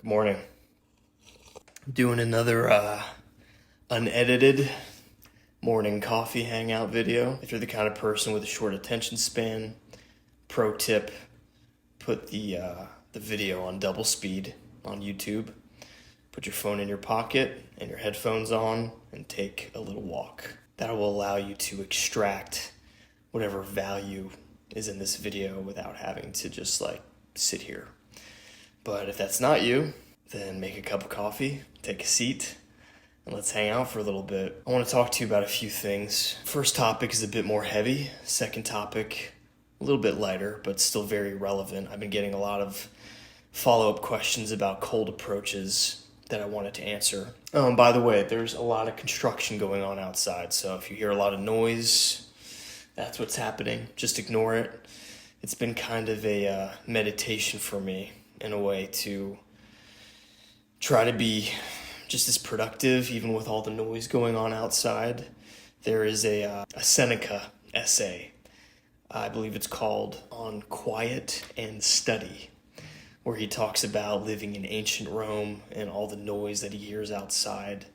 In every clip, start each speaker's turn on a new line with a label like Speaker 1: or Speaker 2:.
Speaker 1: Good morning. Doing another unedited morning coffee hangout video. If you're the kind of person with a short attention span, pro tip, put the video on double speed on YouTube. Put your phone in your pocket and your headphones on and take a little walk. That will allow you to extract whatever value is in this video without having to just sit here. But if that's not you, then make a cup of coffee, take a seat, and let's hang out for a little bit. I want to talk to you about a few things. First topic is a bit more heavy. Second topic, a little bit lighter, but still very relevant. I've been getting a lot of follow-up questions about cold approaches that I wanted to answer. By the way, there's a lot of construction going on outside, so if you hear a lot of noise, that's what's happening. Just ignore it. It's been kind of a meditation for me, in a way, to try to be just as productive even with all the noise going on outside. There is a Seneca essay, I believe it's called On Quiet and Study, where he talks about living in ancient Rome and all the noise that he hears outside,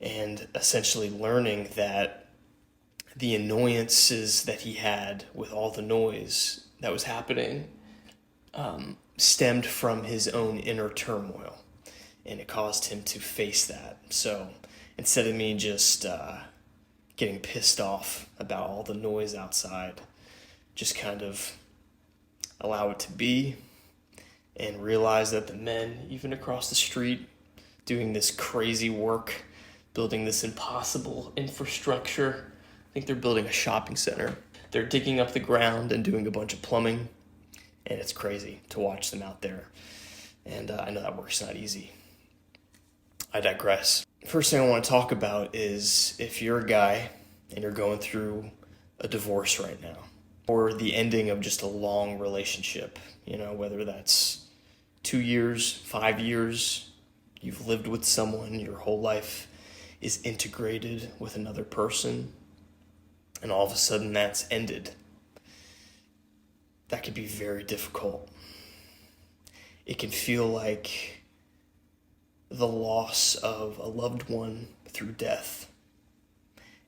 Speaker 1: and essentially learning that the annoyances that he had with all the noise that was happening stemmed from his own inner turmoil, and it caused him to face that. So instead of me just getting pissed off about all the noise outside, just kind of allow it to be and realize that the men, even across the street, doing this crazy work, building this impossible infrastructure. I think they're building a shopping center. They're digging up the ground and doing a bunch of plumbing. And it's crazy to watch them out there. And I know that work's not easy. I digress. First thing I want to talk about is if you're a guy and you're going through a divorce right now, or the ending of just a long relationship, whether that's 2 years, 5 years, you've lived with someone, your whole life is integrated with another person, and all of a sudden that's ended. That can be very difficult. It can feel like the loss of a loved one through death.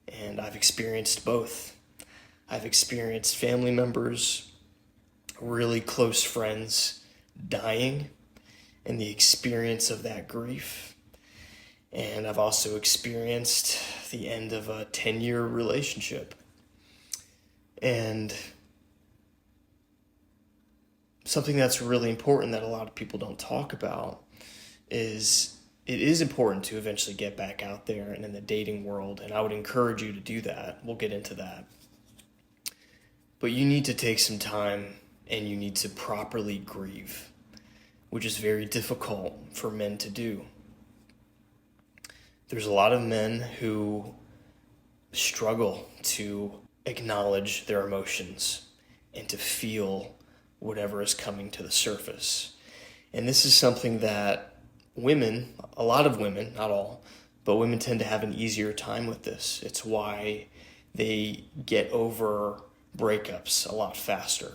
Speaker 1: And I've experienced both. I've experienced family members, really close friends dying, and the experience of that grief. And I've also experienced the end of a 10-year relationship. And something that's really important that a lot of people don't talk about is it is important to eventually get back out there and in the dating world, and I would encourage you to do that. We'll get into that. But you need to take some time and you need to properly grieve, which is very difficult for men to do. There's a lot of men who struggle to acknowledge their emotions and to feel whatever is coming to the surface. And this is something that women, a lot of women, not all, but women tend to have an easier time with this. It's why they get over breakups a lot faster.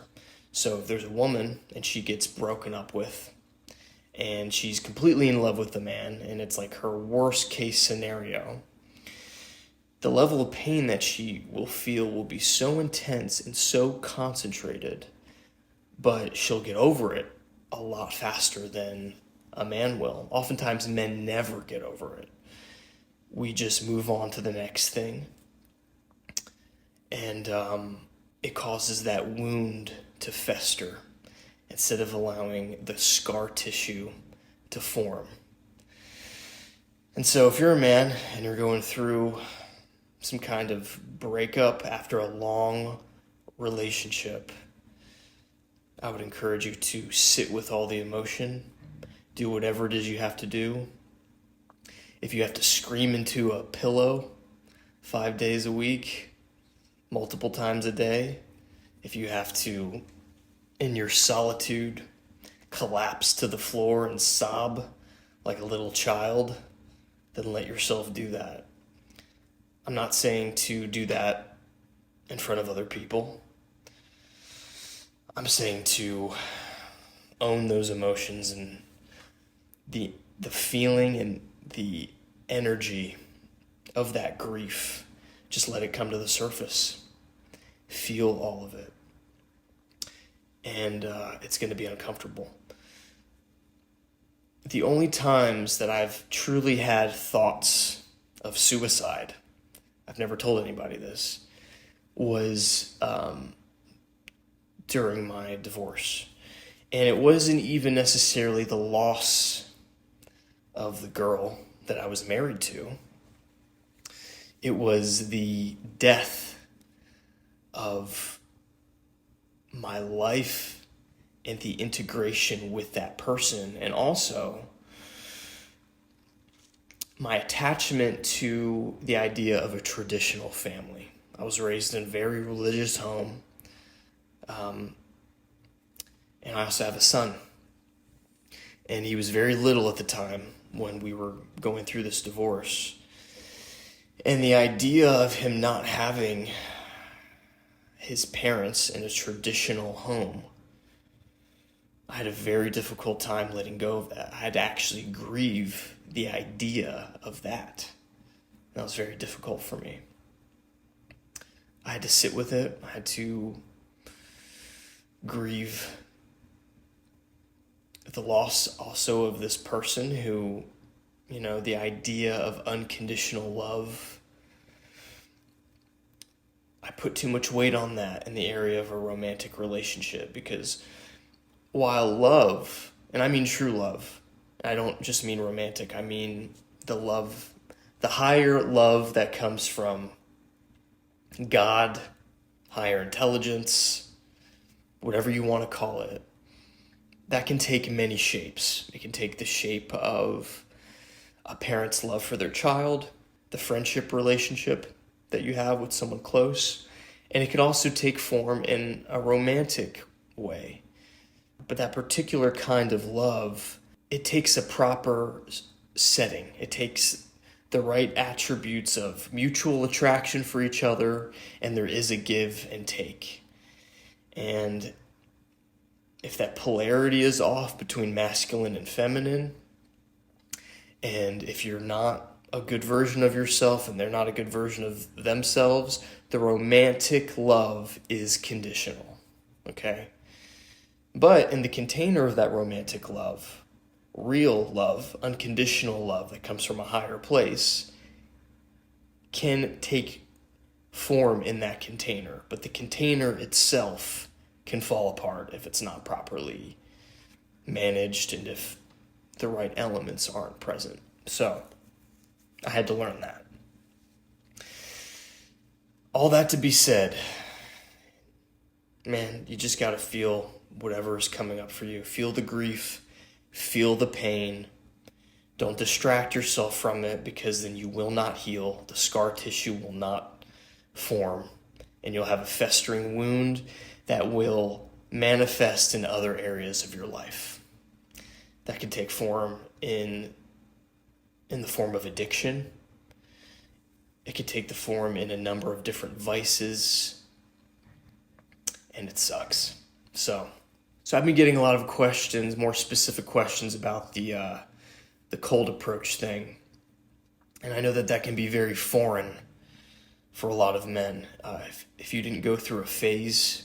Speaker 1: So if there's a woman and she gets broken up with and she's completely in love with the man and it's like her worst case scenario, the level of pain that she will feel will be so intense and so concentrated, but she'll get over it a lot faster than a man will. Oftentimes men never get over it. We just move on to the next thing. And it causes that wound to fester instead of allowing the scar tissue to form. And so if you're a man and you're going through some kind of breakup after a long relationship, I would encourage you to sit with all the emotion, do whatever it is you have to do. If you have to scream into a pillow 5 days a week, multiple times a day, if you have to, in your solitude, collapse to the floor and sob like a little child, then let yourself do that. I'm not saying to do that in front of other people. I'm saying to own those emotions and the feeling and the energy of that grief. Just let it come to the surface. Feel all of it. And it's going to be uncomfortable. The only times that I've truly had thoughts of suicide, I've never told anybody this, was during my divorce. And it wasn't even necessarily the loss of the girl that I was married to. It was the death of my life and the integration with that person, and also my attachment to the idea of a traditional family. I was raised in a very religious home, and I also have a son. And he was very little at the time when we were going through this divorce. And the idea of him not having his parents in a traditional home, I had a very difficult time letting go of that. I had to actually grieve the idea of that. That was very difficult for me. I had to sit with it. I had to grieve the loss also of this person who, the idea of unconditional love, I put too much weight on that in the area of a romantic relationship, because while love, and I mean true love, I don't just mean romantic, I mean the higher love that comes from God, higher intelligence, whatever you want to call it, that can take many shapes. It can take the shape of a parent's love for their child, the friendship relationship that you have with someone close, and it could also take form in a romantic way. But that particular kind of love, it takes a proper setting. It takes the right attributes of mutual attraction for each other, and there is a give and take. And if that polarity is off between masculine and feminine, and if you're not a good version of yourself and they're not a good version of themselves, the romantic love is conditional, okay? But in the container of that romantic love, real love, unconditional love that comes from a higher place, can take form in that container. But the container itself can fall apart if it's not properly managed and if the right elements aren't present. So I had to learn that. All that to be said, man, you just got to feel whatever is coming up for you. Feel the grief, feel the pain. Don't distract yourself from it, because then you will not heal. The scar tissue will not form, and you'll have a festering wound that will manifest in other areas of your life. That can take form in the form of addiction. It could take the form in a number of different vices, and it sucks. So I've been getting a lot of questions, more specific questions about the cold approach thing. And I know that can be very foreign for a lot of men. If you didn't go through a phase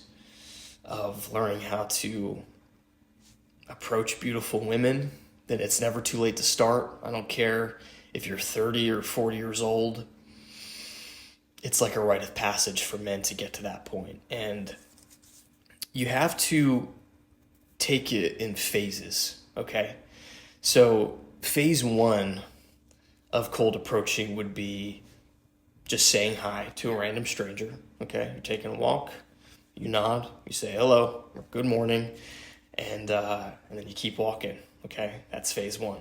Speaker 1: of learning how to approach beautiful women, then it's never too late to start. I don't care if you're 30 or 40 years old. It's like a rite of passage for men to get to that point. And you have to take it in phases, okay? So phase 1 of cold approaching would be just saying hi to a random stranger, okay? You're taking a walk, you nod, you say hello, or good morning, and then you keep walking, okay? That's phase 1.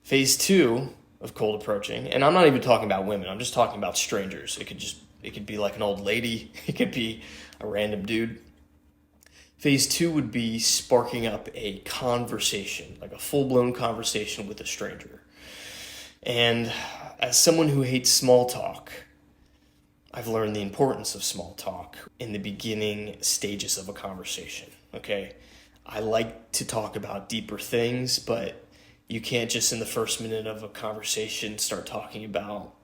Speaker 1: Phase 2 of cold approaching, and I'm not even talking about women, I'm just talking about strangers. It could be like an old lady, it could be a random dude. Phase 2 would be sparking up a conversation, like a full-blown conversation with a stranger. And as someone who hates small talk, I've learned the importance of small talk in the beginning stages of a conversation, okay? I like to talk about deeper things, but You can't just in the first minute of a conversation start talking about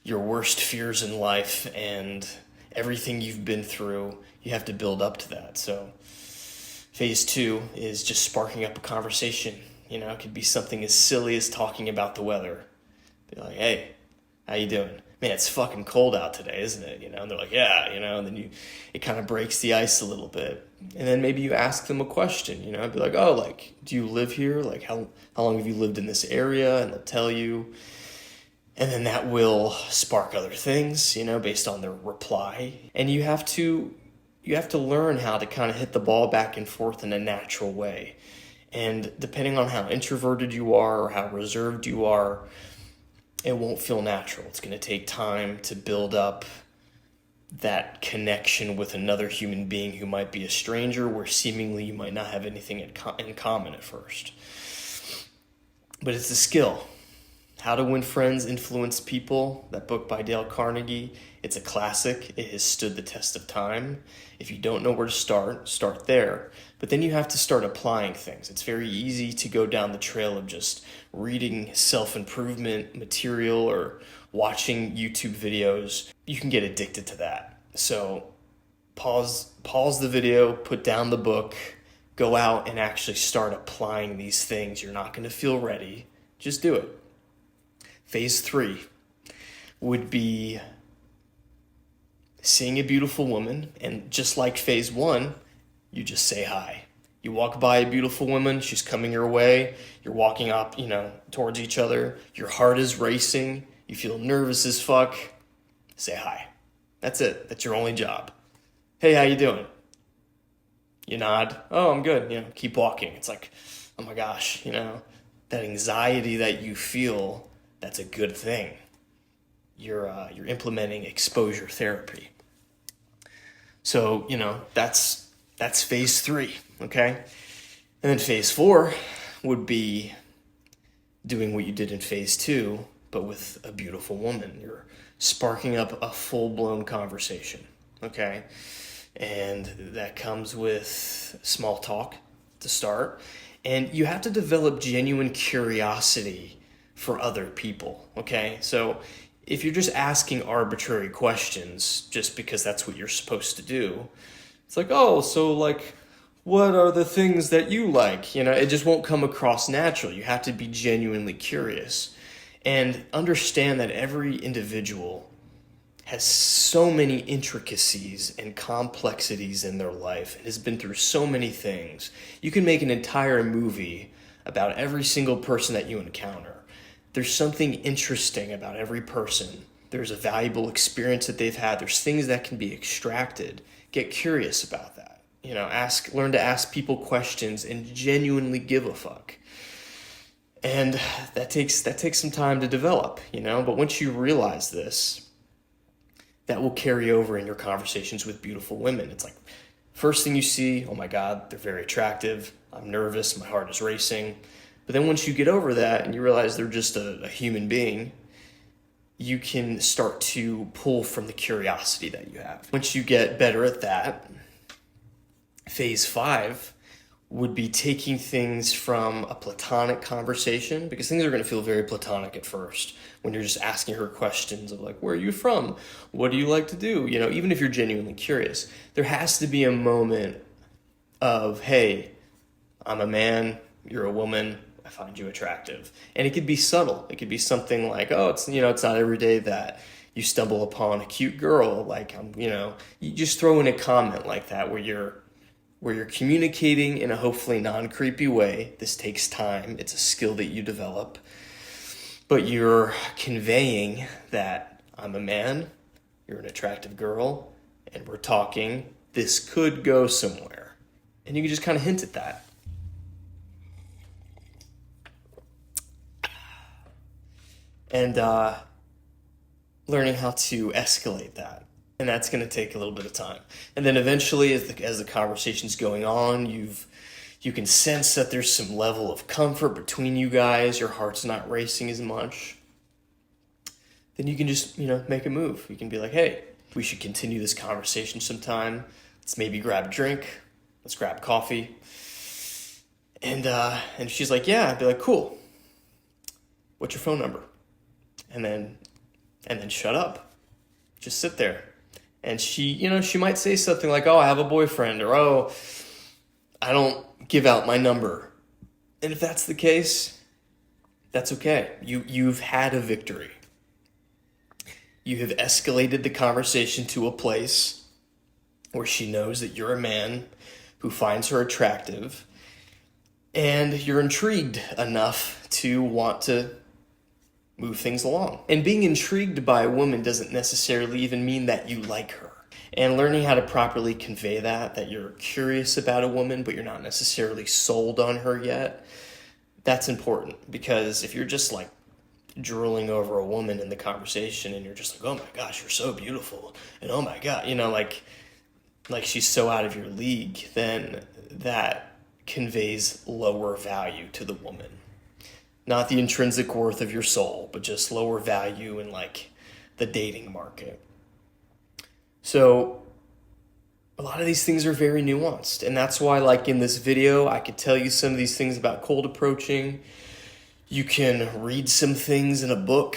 Speaker 1: your worst fears in life and everything you've been through. You have to build up to that. So phase 2 is just sparking up a conversation. You know, it could be something as silly as talking about the weather. Be like, hey, how you doing? Man, it's fucking cold out today, isn't it? You know, and they're like, yeah, you know, and then it kind of breaks the ice a little bit. And then maybe you ask them a question, you know, I'd be like, oh, like, do you live here? Like, how long have you lived in this area? And they'll tell you. And then that will spark other things, you know, based on their reply. And you have to learn how to kind of hit the ball back and forth in a natural way. And depending on how introverted you are or how reserved you are, it won't feel natural. It's going to take time to build up that connection with another human being who might be a stranger, where seemingly you might not have anything in common at first. But it's a skill. How to Win Friends, Influence People, that book by Dale Carnegie. It's a classic. It has stood the test of time. If you don't know where to start there. But then you have to start applying things. It's very easy to go down the trail of just reading self-improvement material or watching YouTube videos. You can get addicted to that. So pause the video, put down the book, go out and actually start applying these things. You're not going to feel ready. Just do it. Phase 3 would be seeing a beautiful woman, and just like phase 1, you just say hi. You walk by a beautiful woman, she's coming your way, you're walking up, you know, towards each other, your heart is racing, you feel nervous as fuck, say hi. That's it. That's your only job. Hey, how you doing? You nod. Oh, I'm good. You know, keep walking. It's like, oh my gosh, you know, that anxiety that you feel, that's a good thing. You're implementing exposure therapy. So, you know, that's phase 3, okay? And then phase 4 would be doing what you did in phase 2, but with a beautiful woman. You're sparking up a full-blown conversation, okay? And that comes with small talk to start. And you have to develop genuine curiosity for other people, okay? So if you're just asking arbitrary questions just because that's what you're supposed to do, it's like, oh, so like, what are the things that you like? You know, it just won't come across natural. You have to be genuinely curious and understand that every individual has so many intricacies and complexities in their life and has been through so many things. You can make an entire movie about every single person that you encounter. There's something interesting about every person. There's a valuable experience that they've had. There's things that can be extracted. Get curious about that. You know, learn to ask people questions and genuinely give a fuck. And that takes some time to develop, you know, but once you realize this, that will carry over in your conversations with beautiful women. It's like, first thing you see, oh my God, they're very attractive. I'm nervous, my heart is racing. But then once you get over that and you realize they're just a human being, you can start to pull from the curiosity that you have. Once you get better at that, phase 5 would be taking things from a platonic conversation, because things are going to feel very platonic at first when you're just asking her questions of like, where are you from? What do you like to do? You know, even if you're genuinely curious, there has to be a moment of, hey, I'm a man, you're a woman, I find you attractive. And it could be subtle. It could be something like, oh, it's not every day that you stumble upon a cute girl. Like, you just throw in a comment like that where you're communicating in a hopefully non-creepy way. This takes time. It's a skill that you develop. But you're conveying that I'm a man, you're an attractive girl, and we're talking. This could go somewhere. And you can just kind of hint at that. And learning how to escalate that. And that's going to take a little bit of time. And then eventually, as the conversation's going on, you can sense that there's some level of comfort between you guys. Your heart's not racing as much. Then you can just, make a move. You can be like, hey, we should continue this conversation sometime. Let's maybe grab a drink. Let's grab coffee. And she's like, yeah. I'd be like, cool. What's your phone number? And then shut up. Just sit there. And she might say something like, oh, I have a boyfriend, or oh, I don't give out my number. And if that's the case, that's okay. You've had a victory. You have escalated the conversation to a place where she knows that you're a man who finds her attractive, and you're intrigued enough to want to move things along. And being intrigued by a woman doesn't necessarily even mean that you like her. And learning how to properly convey that you're curious about a woman, but you're not necessarily sold on her yet, that's important. Because if you're just like drooling over a woman in the conversation and you're just like, oh my gosh, you're so beautiful, and oh my God, like she's so out of your league, then that conveys lower value to the woman. Not the intrinsic worth of your soul, but just lower value in like the dating market. So a lot of these things are very nuanced. And that's why, like in this video, I could tell you some of these things about cold approaching. You can read some things in a book,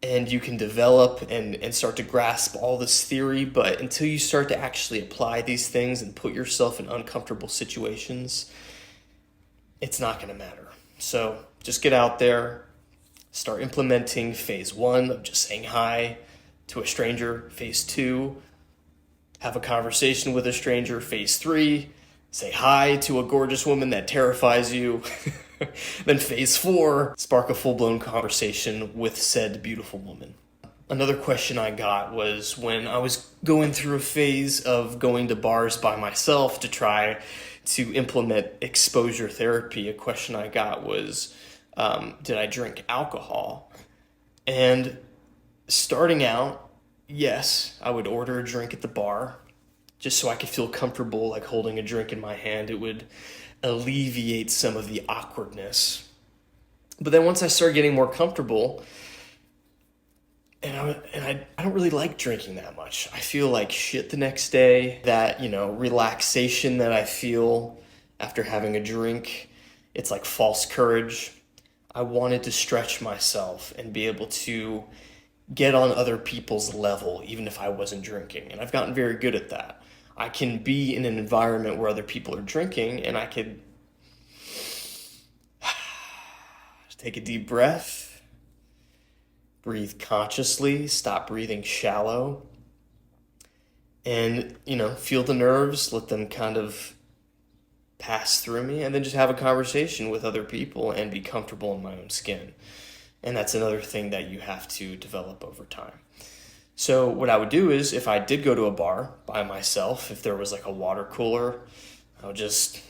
Speaker 1: and you can develop and start to grasp all this theory. But until you start to actually apply these things and put yourself in uncomfortable situations, it's not going to matter. So just get out there, start implementing phase 1 of just saying hi to a stranger. Phase 2, have a conversation with a stranger. Phase 3, say hi to a gorgeous woman that terrifies you. Then phase 4, spark a full-blown conversation with said beautiful woman. Another question I got was when I was going through a phase of going to bars by myself to try to implement exposure therapy. A question I got was, did I drink alcohol? And starting out, yes, I would order a drink at the bar just so I could feel comfortable, like holding a drink in my hand. It would alleviate some of the awkwardness. But then once I started getting more comfortable, and I don't really like drinking that much. I feel like shit the next day. That, relaxation that I feel after having a drink, it's like false courage. I wanted to stretch myself and be able to get on other people's level, even if I wasn't drinking. And I've gotten very good at that. I can be in an environment where other people are drinking, and I could take a deep breath, breathe consciously, stop breathing shallow, and, feel the nerves, let them kind of pass through me, and then just have a conversation with other people and be comfortable in my own skin. And that's another thing that you have to develop over time. So what I would do is, if I did go to a bar by myself, if there was like a water cooler, I would just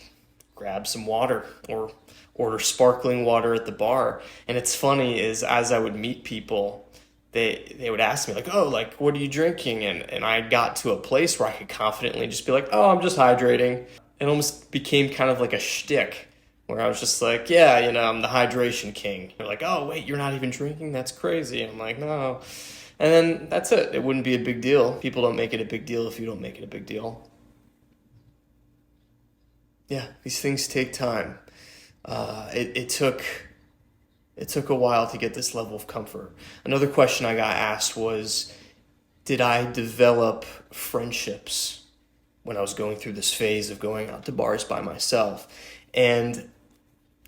Speaker 1: grab some water or order sparkling water at the bar. And it's funny is as I would meet people, they would ask me like, oh, like, what are you drinking? And I got to a place where I could confidently just be like, oh, I'm just hydrating. It almost became kind of like a shtick where I was just like, yeah, I'm the hydration king. They're like, oh, wait, you're not even drinking? That's crazy. And I'm like, no. And then that's it. It wouldn't be a big deal. People don't make it a big deal if you don't make it a big deal. Yeah, these things take time. It took a while to get this level of comfort. Another question I got asked was, did I develop friendships when I was going through this phase of going out to bars by myself? And,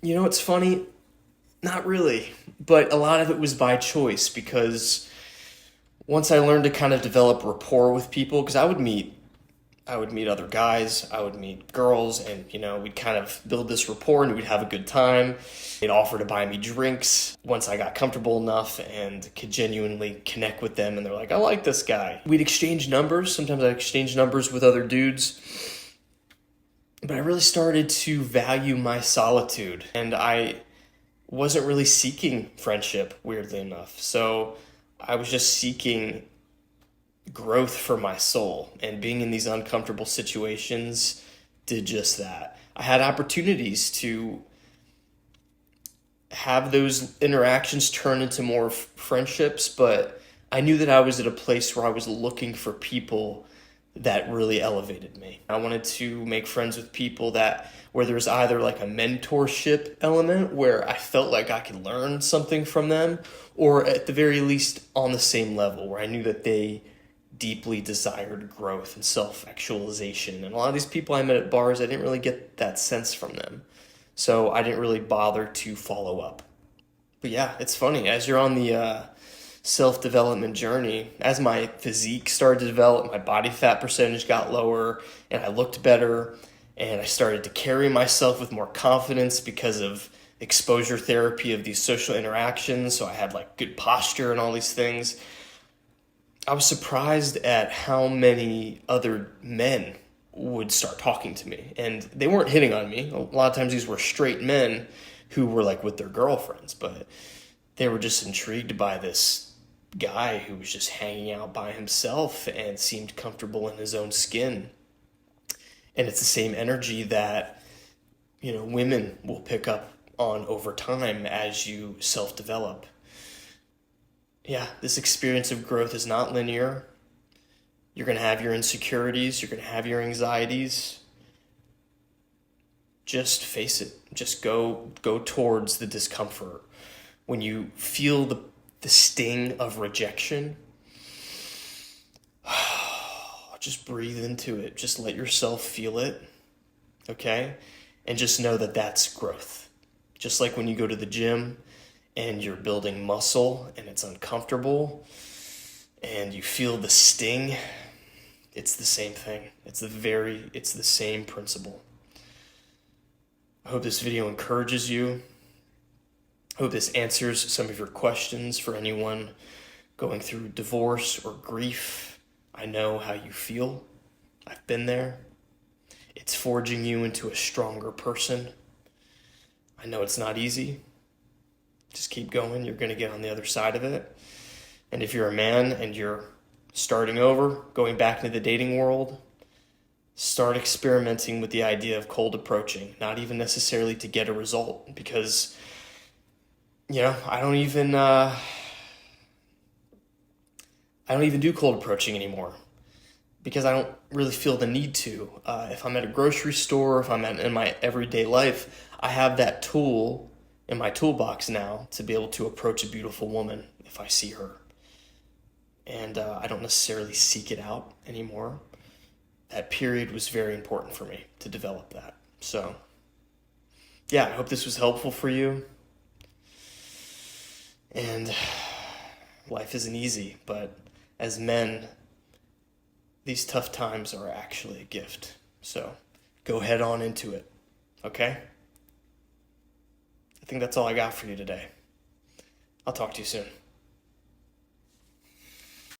Speaker 1: it's funny, not really, but a lot of it was by choice, because once I learned to kind of develop rapport with people, because I would meet other guys, I would meet girls, and, we'd kind of build this rapport and we'd have a good time. They'd offer to buy me drinks once I got comfortable enough and could genuinely connect with them. And they're like, I like this guy. We'd exchange numbers. Sometimes I'd exchange numbers with other dudes. But I really started to value my solitude, and I wasn't really seeking friendship, weirdly enough. So I was just seeking growth for my soul, and being in these uncomfortable situations did just that. I had opportunities to have those interactions turn into more friendships, but I knew that I was at a place where I was looking for people that really elevated me. I wanted to make friends with people where there's either like a mentorship element where I felt like I could learn something from them, or at the very least on the same level where I knew that they deeply desired growth and self-actualization. And a lot of these people I met at bars, I didn't really get that sense from them. So I didn't really bother to follow up. But yeah, it's funny. As you're on the self-development journey, as my physique started to develop, my body fat percentage got lower, and I looked better, and I started to carry myself with more confidence because of exposure therapy of these social interactions. So I had like good posture and all these things. I was surprised at how many other men would start talking to me, and they weren't hitting on me. A lot of times these were straight men who were like with their girlfriends, but they were just intrigued by this guy who was just hanging out by himself and seemed comfortable in his own skin. And it's the same energy that, women will pick up on over time as you self-develop. Yeah, this experience of growth is not linear. You're going to have your insecurities. You're going to have your anxieties. Just face it. Just go towards the discomfort. When you feel the sting of rejection, just breathe into it. Just let yourself feel it, okay? And just know that that's growth. Just like when you go to the gym and you're building muscle and it's uncomfortable and you feel the sting, it's the same thing. It's the same principle. I hope this video encourages you. I hope this answers some of your questions for anyone going through divorce or grief. I know how you feel. I've been there. It's forging you into a stronger person. I know it's not easy. Just keep going. You're going to get on the other side of it. And if you're a man and you're starting over, going back into the dating world, start experimenting with the idea of cold approaching, not even necessarily to get a result, because I don't even do cold approaching anymore because I don't really feel the need to. If I'm at a grocery store, if I'm in my everyday life, I have that tool in my toolbox now to be able to approach a beautiful woman if I see her. And I don't necessarily seek it out anymore. That period was very important for me to develop that. So, yeah, I hope this was helpful for you. And life isn't easy, but as men, these tough times are actually a gift. So go head on into it, okay? I think that's all I got for you today. I'll talk to you soon.